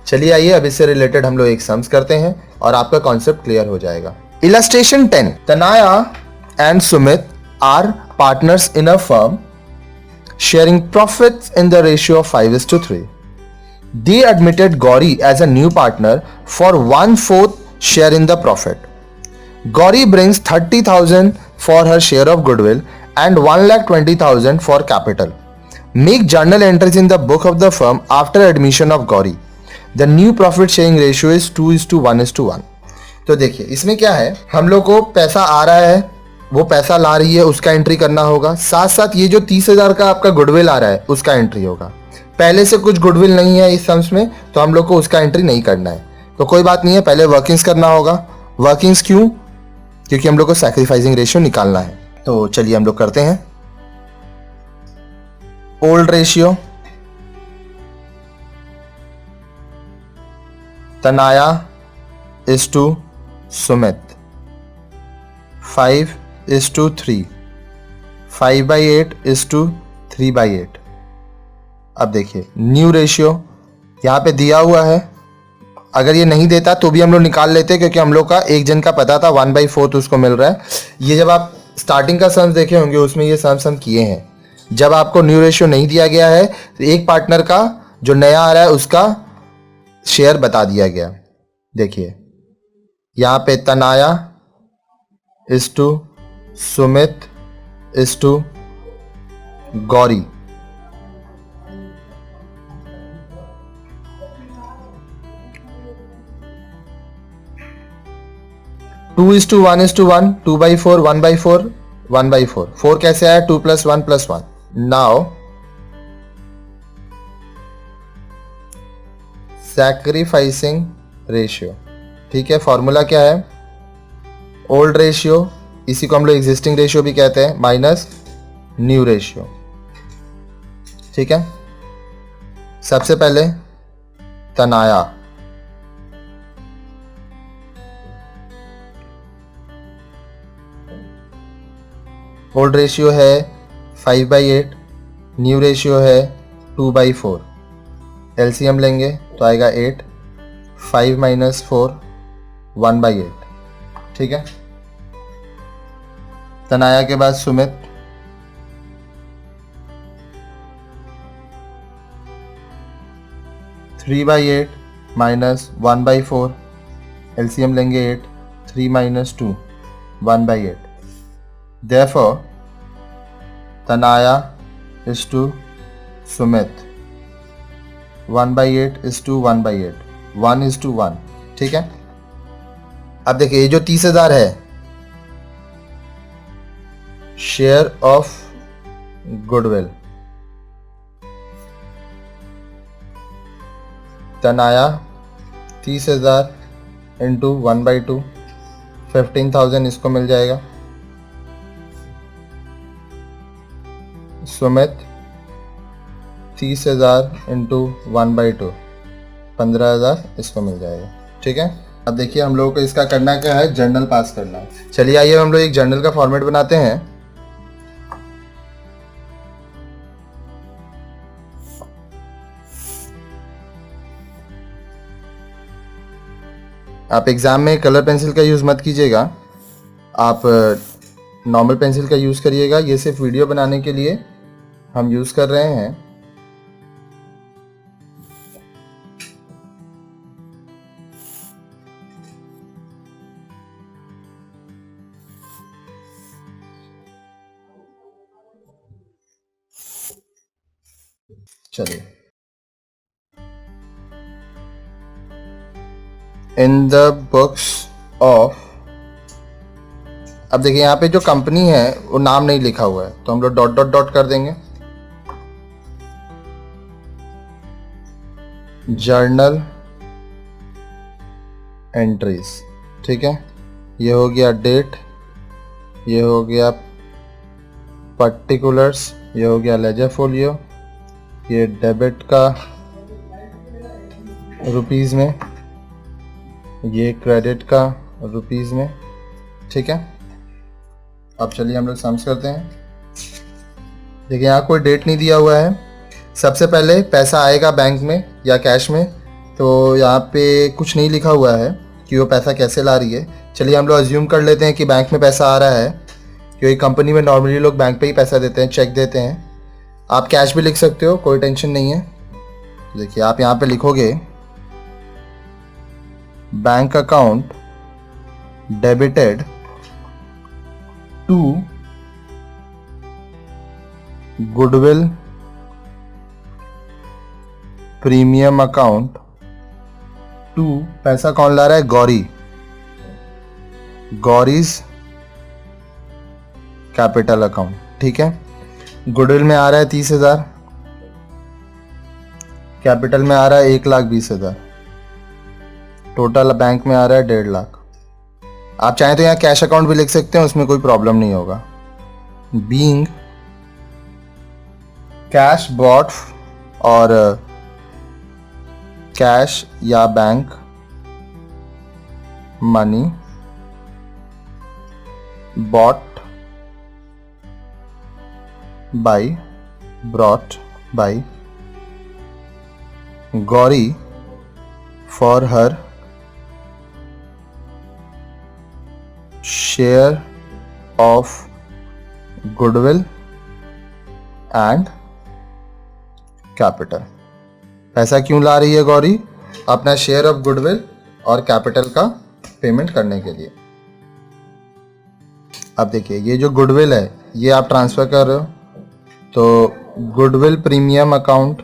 चलिए आइए अब इससे रिलेटेड हम लोग एक सम्स करते हैं और आपका कॉन्सेप्ट क्लियर हो जाएगा। Illustration 10, Tanaya and Sumit are partners in a firm sharing profits in the ratio of 5:3. They admitted Gauri as a new partner for 1/4 share in the profit. Gauri brings 30,000 for her share of goodwill and 1,20,000 for capital. Make journal entries in the book of the firm after admission of Gauri. The new profit sharing ratio is 2:1:1. तो देखिए इसमें क्या है, हम लोग को पैसा आ रहा है, वो पैसा ला रही है, उसका एंट्री करना होगा। साथ साथ ये जो 30,000 का आपका गुडविल आ रहा है उसका एंट्री होगा। पहले से कुछ गुडविल नहीं है इस सम्स में तो हम लोग को उसका एंट्री नहीं करना है, तो कोई बात नहीं है, पहले वर्किंग्स करना होगा। वर्किंग्स क्यों? क्योंकि हम लोग को सैक्रिफाइसिंग रेशियो निकालना है। तो चलिए हम लोग करते हैं। Old ratio, Tanaya is to Sumit, 5:3, 5/8 3/8। अब देखिए न्यू रेशियो यहाँ पे दिया हुआ है, अगर ये नहीं देता तो भी हम लोग निकाल लेते क्योंकि हम लोग का एक जन का पता था 1/4 उसको मिल रहा है। ये जब आप स्टार्टिंग का सम्स देखे होंगे उसमें ये सम्स हम किए हैं। जब आपको न्यू रेशियो नहीं दिया गया है तो एक पार्टनर का जो नया आ रहा है उसका शेयर बता दिया गया। देखिए यहाँ पे Tanaya is to Sumit is to Gauri, to is to 1:1, 2/4, 1/4, 1/4। 4 कैसे आया? 2 + 1 + 1। नाउ सैक्रिफाइसिंग रेशियो, ठीक है, फॉर्मूला क्या है? ओल्ड रेशियो, इसी को हम लोग एग्जिस्टिंग रेशियो भी कहते हैं, माइनस न्यू रेशियो। ठीक है, सबसे पहले तनाया, ओल्ड रेशियो है 5/8, न्यू रेशियो है 2/4। एलसीएम लेंगे तो आएगा 8, 5 - 4 1/8। ठीक है, तनाया के बाद सुमित, (3/8 - 1/4), एलसीएम लेंगे 8, 3 - 2 1/8। Therefore, Tanaya is to Sumit, 1/8 is to 1/8, 1:1। ठीक है, अब देखिए ये जो 30,000 है शेयर ऑफ गुडविल, तनाया 30,000 इंटू 1/2, 15,000 इसको मिल जाएगा। सुमित 30,000 इंटू 1/2, 15,000 इसको मिल जाएगा। ठीक है, अब देखिए हम लोगों को इसका करना क्या है, जर्नल पास करना है। चलिए आइए हम लोग एक जर्नल का फॉर्मेट बनाते हैं। आप एग्जाम में कलर पेंसिल का यूज़ मत कीजिएगा, आप नॉर्मल पेंसिल का यूज़ करिएगा। ये सिर्फ वीडियो बनाने के लिए हम यूज़ कर रहे हैं। चलिए, इन द बुक्स ऑफ, अब देखिए यहाँ पे जो कंपनी है वो नाम नहीं लिखा हुआ है तो हम लोग डॉट डॉट डॉट कर देंगे। जर्नल एंट्रीज, ठीक है, ये हो गया डेट, ये हो गया पर्टिकुलर्स, ये हो गया लेजर फोलियो, ये डेबिट का रुपीज़ में, ये क्रेडिट का रुपीज़ में। ठीक है, अब चलिए हम लोग सम्स करते हैं। देखिए यहाँ कोई डेट नहीं दिया हुआ है। सबसे पहले पैसा आएगा बैंक में या कैश में तो यहाँ पे कुछ नहीं लिखा हुआ है कि वो पैसा कैसे ला रही है। चलिए हम लोग अज्यूम कर लेते हैं कि बैंक में पैसा आ रहा है, क्योंकि कंपनी में नॉर्मली लोग बैंक पे ही पैसा देते हैं, चेक देते हैं। आप कैश भी लिख सकते हो, कोई टेंशन नहीं है। देखिए आप यहाँ पे लिखोगे bank account debited to goodwill premium account to, पैसा कौन ला रहा है? Gauri, Gauri's capital account. ठीक है, गुडविल में आ रहा है 30,000, कैपिटल में आ रहा है 1,20,000, टोटल बैंक में आ रहा है 1.5 लाख। आप चाहें तो यहाँ कैश अकाउंट भी लिख सकते हैं, उसमें कोई प्रॉब्लम नहीं होगा। बीइंग कैश बॉट और कैश या bank money bought brought by Gauri for her share of goodwill and capital। पैसा क्यों ला रही है गौरी? अपना शेयर ऑफ गुडविल और कैपिटल का पेमेंट करने के लिए। अब देखिए ये जो गुडविल है ये आप ट्रांसफर कर रहे हो, तो गुडविल प्रीमियम अकाउंट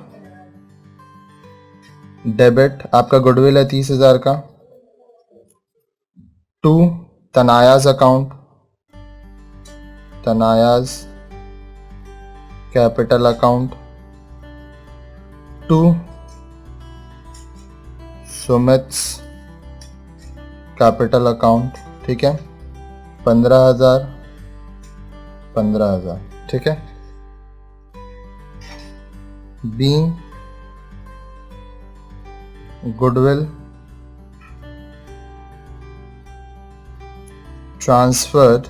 डेबिट, आपका गुडविल है 30,000 का, to Tanaya's account, Tanaya's capital account, to Sumit's capital account. ठीक है, 15,000 15,000। ठीक है, being goodwill transferred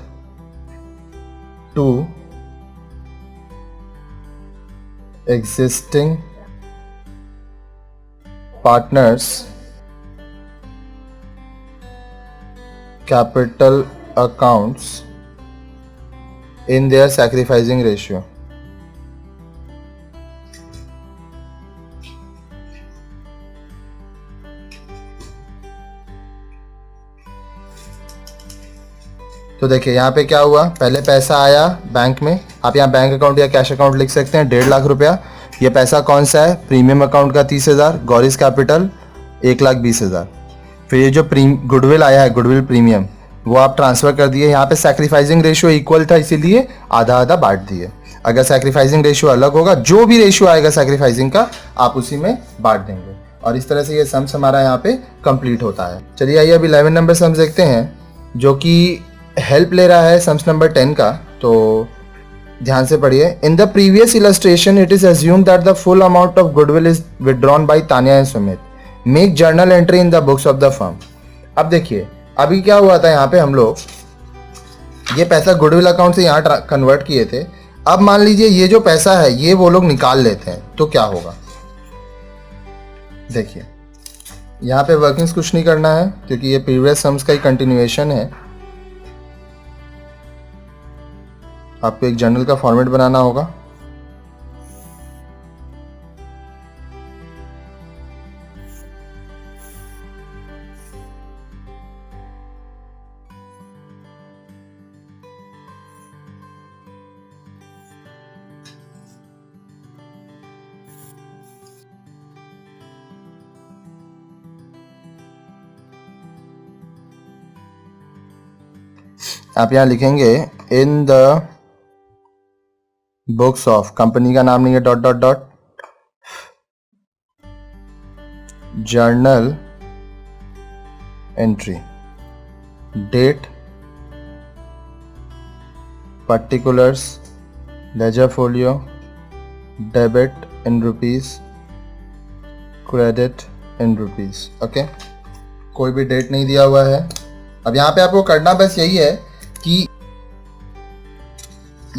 to existing partners capital accounts in their sacrificing ratio। तो देखिए यहाँ पे क्या हुआ, पहले पैसा आया बैंक में, आप यहाँ बैंक अकाउंट या कैश अकाउंट लिख सकते हैं, 1.5 लाख रुपया। ये पैसा कौन सा है? प्रीमियम अकाउंट का 30,000, गौरीज कैपिटल 1,20,000। फिर ये जो गुडविल आया है, गुडविल प्रीमियम, वो आप ट्रांसफर कर दिए। यहाँ पे सैक्रिफाइसिंग रेशियो इक्वल था, इसीलिए आधा आधा बांट दिए। अगर सैक्रिफाइसिंग रेशियो अलग होगा, जो भी रेशियो आएगा सैक्रिफाइसिंग का, आप उसी में बांट देंगे। और इस तरह से ये सम्स हमारा यहाँ पे कंप्लीट होता है। चलिए आइए अब 11 नंबर सम्स देखते हैं, जो कि हेल्प ले रहा है सम्स नंबर 10 का। तो ध्यान से पढ़िए। In the previous illustration it is assumed that the full amount of goodwill is withdrawn bye Tanya and Sumit. Make journal entry in the books of the firm. अब देखिए अभी क्या हुआ था, यहाँ पे हम लोग ये पैसा गुडविल अकाउंट से यहाँ कन्वर्ट किए थे। अब मान लीजिए ये जो पैसा है ये वो लोग निकाल लेते हैं, तो क्या होगा? देखिए यहाँ पे वर्किंग्स कुछ नहीं करना है, क्योंकि ये प्रीवियस सम्स का ही कंटिन्यूएशन है। आपको एक जर्नल का फॉर्मेट बनाना होगा। आप यहां लिखेंगे in the books of, company का नाम नहीं है, dot dot dot, journal entry, date, particulars, ledger folio, debit in rupees, credit in rupees. Okay, कोई भी डेट नहीं दिया हुआ है। अब यहाँ पे आपको करना बस यही है कि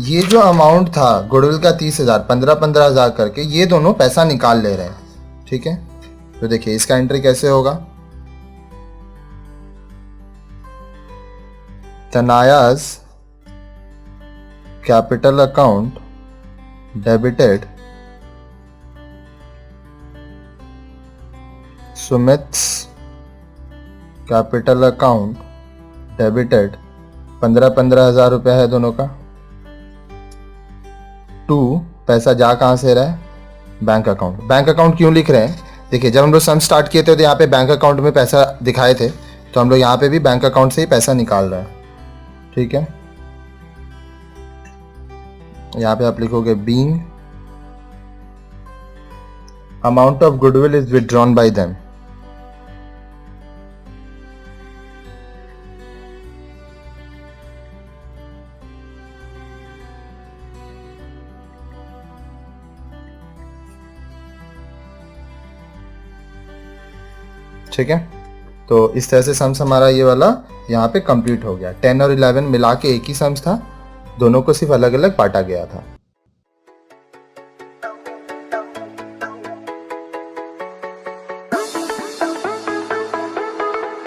ये जो अमाउंट था गुडविल का 30,000, 15,000 करके, ये दोनों पैसा निकाल ले रहे हैं। ठीक है, तो देखिए इसका एंट्री कैसे होगा, Tanaya's capital account debited, Sumit's capital account debited, 15,000 रुपया है दोनों का। टू, पैसा जा कहां से रहा है, बैंक अकाउंट। बैंक अकाउंट क्यों लिख रहे हैं, देखिए जब हम लोग सम स्टार्ट किए थे तो यहाँ पे बैंक अकाउंट में पैसा दिखाए थे, तो हम लोग यहाँ पे भी बैंक अकाउंट से ही पैसा निकाल रहे हैं, ठीक है। यहाँ पे आप लिखोगे being amount of goodwill is withdrawn bye them, ठीक है। तो इस तरह से सम्स हमारा ये वाला यहाँ पे कंप्लीट हो गया। 10 और 11 मिला के एक ही सम्स था, दोनों को सिर्फ अलग अलग बांटा गया था।